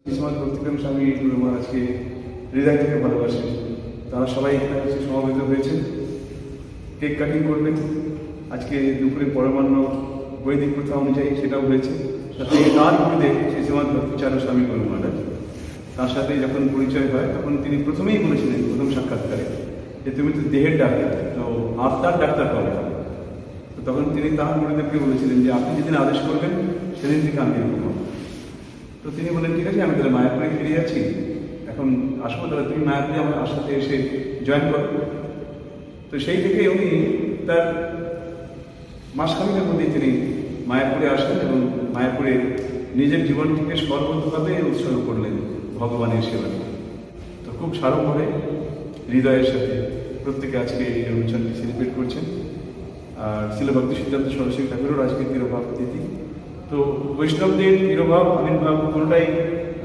শ্রীসমাজ ভক্তিপ্রেম স্বামী গুরু মহারাজকে হৃদয় থেকে ভালোবাসেন। তারা সবাই এখানে হচ্ছে সমবেত হয়েছেন। কেক কাটিং করবেন। আজকে দুপুরে পরমান্ন বৈদিক প্রথা অনুযায়ী সেটাও হয়েছে। সাথে তার গুরুদেব শ্রীসমাজ ভক্তিচারণ স্বামী গুরু মহারাজ, তার সাথে যখন পরিচয় হয় তখন তিনি প্রথমেই বলেছিলেন প্রথম সাক্ষাৎকারে যে তুমি তো দেহের ডাক্তার, তো আত্মার ডাক্তার কবে হবে। তো তখন তিনি তার গুরুদেবকে বলেছিলেন যে আপনি যেদিন আদেশ করবেন সেদিন থেকে আমি এরকম হব। তো তিনি বলেন ঠিক আছে, আমি তাহলে মায়াপুরে ফিরে যাচ্ছি, এখন আসবো, তাহলে তুমি মায়াপুরে আমার সাথে এসে জয়েন করো। তো সেই থেকে উনি তার মাসখানেকের মধ্যেই তিনি মায়াপুরে আসেন এবং মায়াপুরে নিজের জীবনটিকে সর্বতভাবে উৎসর্গ করলেন ভগবানের সেবায়। তো খুব সারভাবে হৃদয়ের সাথে প্রত্যেকে আজকে এই অনুষ্ঠানটি সেলিব্রেট করছেন। আর শিল ভক্তি সিদ্ধান্ত সরস্বতী ঠাকুরের আজকে তিরোভাব তিথি। তো বৈষ্ণবদের তিরোভাব আবির্ভাব কোনোটাই